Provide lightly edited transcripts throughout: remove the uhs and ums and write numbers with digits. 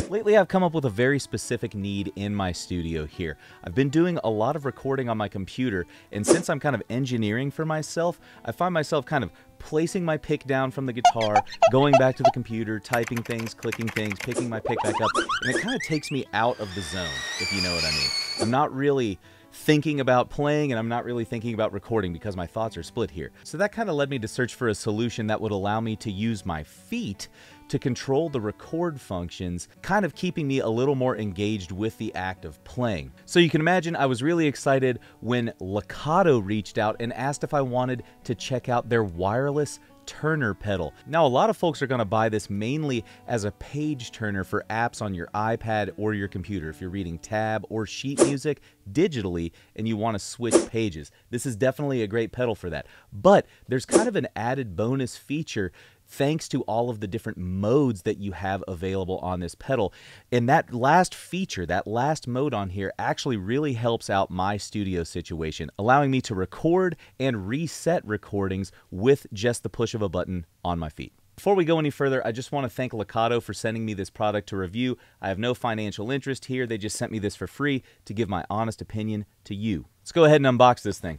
Lately, I've come up with a very specific need in my studio here. I've been doing a lot of recording on my computer, and since I'm kind of engineering for myself, I find myself kind of placing my pick down from the guitar, going back to the computer, typing things, clicking things, picking my pick back up, and it kind of takes me out of the zone, if you know what I mean. I'm not really thinking about playing, and I'm not really thinking about recording because my thoughts are split here. So that kind of led me to search for a solution that would allow me to use my feet to control the record functions, kind of keeping me a little more engaged with the act of playing. So you can imagine I was really excited when Lekato reached out and asked if I wanted to check out their wireless turner pedal. Now, a lot of folks are going to buy this mainly as a page turner for apps on your iPad or your computer. If you're reading tab or sheet music digitally and you want to switch pages, this is definitely a great pedal for that. But there's kind of an added bonus feature thanks to all of the different modes that you have available on this pedal. And that last feature, that last mode on here actually really helps out my studio situation, allowing me to record and reset recordings with just the push of a button on my feet. Before we go any further, I just want to thank Lekato for sending me this product to review. I have no financial interest here. They just sent me this for free to give my honest opinion to you. Let's go ahead and unbox this thing.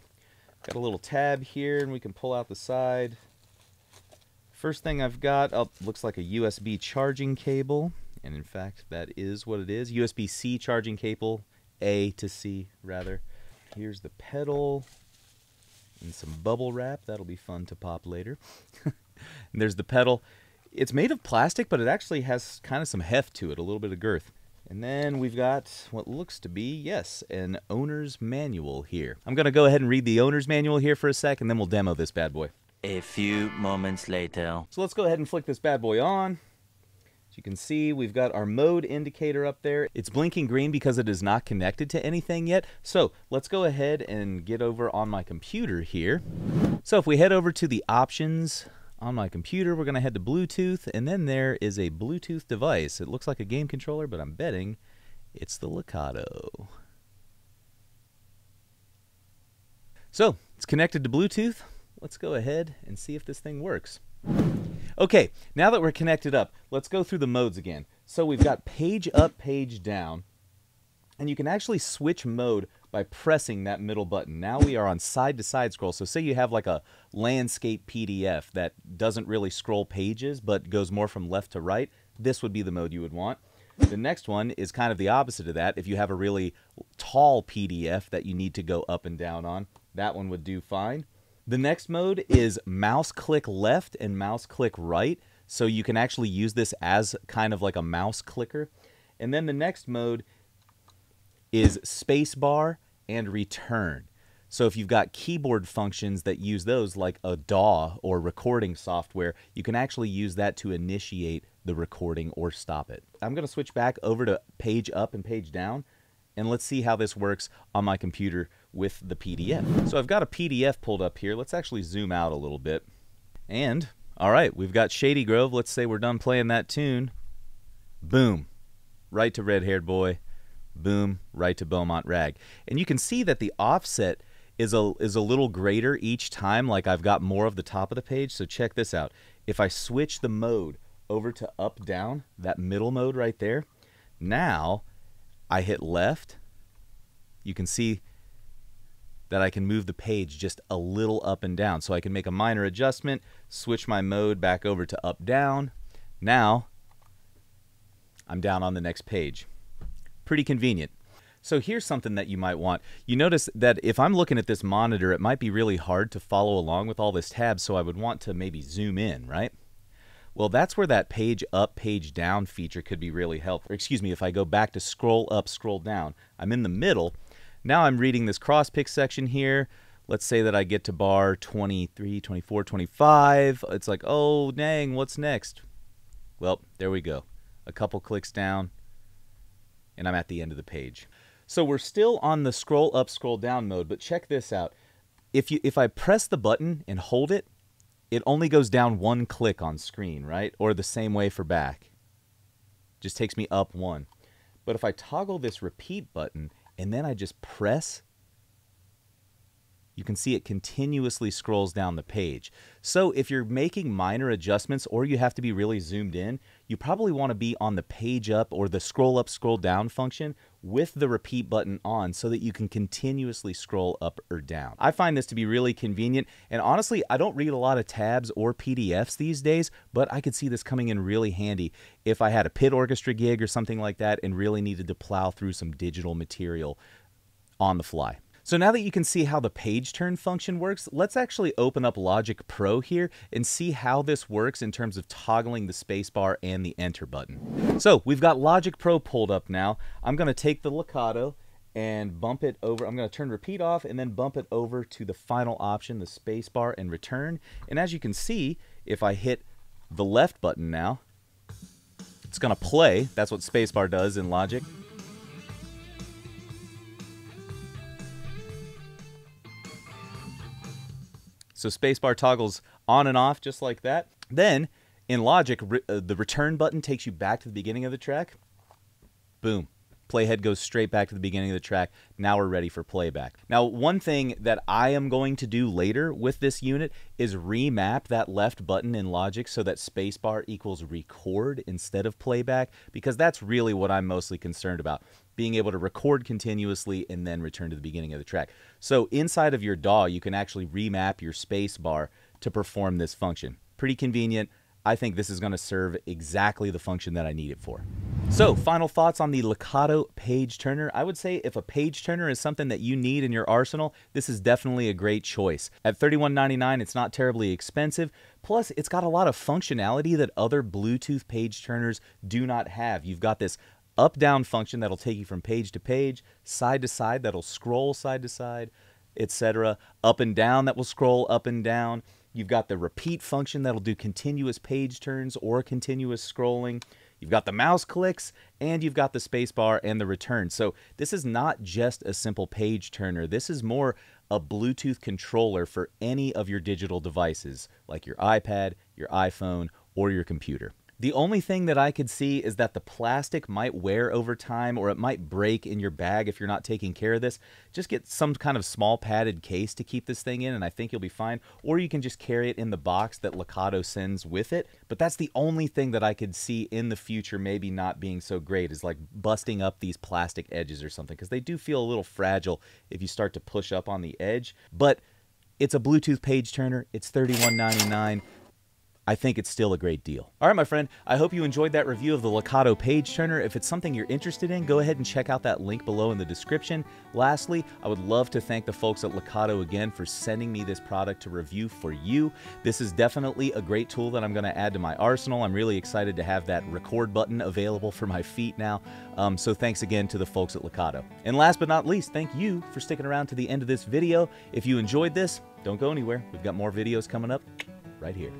Got a little tab here and we can pull out the side. First thing I've got, looks like a USB charging cable, and in fact that is what it is. USB-C charging cable, A to C rather. Here's the pedal and some bubble wrap. That'll be fun to pop later. And there's the pedal. It's made of plastic, but it actually has kind of some heft to it, a little bit of girth. And then we've got what looks to be, yes, an owner's manual here. I'm going to go ahead and read the owner's manual here for a sec, and then we'll demo this bad boy. A few moments later. So let's go ahead and flick this bad boy on. As you can see, we've got our mode indicator up there. It's blinking green because it is not connected to anything yet. So let's go ahead and get over on my computer here. So if we head over to the options on my computer, we're going to head to Bluetooth, and then there is a Bluetooth device. It looks like a game controller, but I'm betting it's the Lekato. So it's connected to Bluetooth. Let's go ahead and see if this thing works. Okay, now that we're connected up, let's go through the modes again. So we've got page up, page down, and you can actually switch mode by pressing that middle button. Now we are on side-to-side scroll. So say you have like a landscape PDF that doesn't really scroll pages but goes more from left to right, this would be the mode you would want. The next one is kind of the opposite of that. If you have a really tall PDF that you need to go up and down on, that one would do fine. The next mode is mouse click left and mouse click right, so you can actually use this as kind of like a mouse clicker. And then the next mode is spacebar and return. So if you've got keyboard functions that use those, like a DAW or recording software, you can actually use that to initiate the recording or stop it. I'm going to switch back over to page up and page down, and let's see how this works on my computer with the PDF. So I've got a PDF pulled up here. Let's actually zoom out a little bit. And, all right, we've got Shady Grove. Let's say we're done playing that tune. Boom, right to Red Haired Boy. Boom, right to Beaumont Rag. And you can see that the offset is a little greater each time, like I've got more of the top of the page. So check this out. If I switch the mode over to up, down, that middle mode right there, now I hit left, you can see that I can move the page just a little up and down. So I can make a minor adjustment, switch my mode back over to up, down. Now I'm down on the next page. Pretty convenient. So here's something that you might want. You notice that if I'm looking at this monitor, it might be really hard to follow along with all this tabs, so I would want to maybe zoom in, right? Well, that's where that page up, page down feature could be really helpful. Excuse me, if I go back to scroll up, scroll down, I'm in the middle. Now I'm reading this cross pick section here. Let's say that I get to bar 23, 24, 25. It's like, oh, dang, what's next? Well, there we go. A couple clicks down, and I'm at the end of the page. So we're still on the scroll up, scroll down mode, but check this out. If I press the button and hold it, it only goes down one click on screen, right? Or the same way for back. Just takes me up one. But if I toggle this repeat button and then I just press, you can see it continuously scrolls down the page. So if you're making minor adjustments or you have to be really zoomed in, you probably want to be on the page up or the scroll up, scroll down function with the repeat button on so that you can continuously scroll up or down. I find this to be really convenient, and honestly, I don't read a lot of tabs or PDFs these days, but I could see this coming in really handy if I had a pit orchestra gig or something like that and really needed to plow through some digital material on the fly. So now that you can see how the page turn function works, let's actually open up Logic Pro here and see how this works in terms of toggling the spacebar and the enter button. So we've got Logic Pro pulled up now. I'm going to take the Lekato and bump it over. I'm going to turn repeat off and then bump it over to the final option, the spacebar and return. And as you can see, if I hit the left button now, it's going to play. That's what spacebar does in Logic. So spacebar toggles on and off just like that. Then in Logic, the return button takes you back to the beginning of the track. Boom. Playhead goes straight back to the beginning of the track. Now we're ready for playback. Now, one thing that I am going to do later with this unit is remap that left button in Logic so that spacebar equals record instead of playback, because that's really what I'm mostly concerned about, being able to record continuously and then return to the beginning of the track. So inside of your DAW, you can actually remap your spacebar to perform this function. Pretty convenient. I think this is going to serve exactly the function that I need it for. So, final thoughts on the Lekato page turner. I would say if a page turner is something that you need in your arsenal, this is definitely a great choice. At $31.99, it's not terribly expensive. Plus, it's got a lot of functionality that other Bluetooth page turners do not have. You've got this up-down function that'll take you from page to page, side to side that'll scroll side to side, etc. Up and down that will scroll up and down. You've got the repeat function that'll do continuous page turns or continuous scrolling. You've got the mouse clicks, and you've got the spacebar and the return. So this is not just a simple page turner. This is more a Bluetooth controller for any of your digital devices, like your iPad, your iPhone, or your computer. The only thing that I could see is that the plastic might wear over time, or it might break in your bag if you're not taking care of this. Just get some kind of small padded case to keep this thing in, and I think you'll be fine. Or you can just carry it in the box that Lekato sends with it. But that's the only thing that I could see in the future maybe not being so great, is like busting up these plastic edges or something, because they do feel a little fragile if you start to push up on the edge. But it's a Bluetooth page turner. It's $31.99. I think it's still a great deal. All right, my friend, I hope you enjoyed that review of the Lekato page turner. If it's something you're interested in, go ahead and check out that link below in the description. Lastly, I would love to thank the folks at Lekato again for sending me this product to review for you. This is definitely a great tool that I'm going to add to my arsenal. I'm really excited to have that record button available for my feet now. So thanks again to the folks at Lekato. And last but not least, thank you for sticking around to the end of this video. If you enjoyed this, don't go anywhere. We've got more videos coming up right here.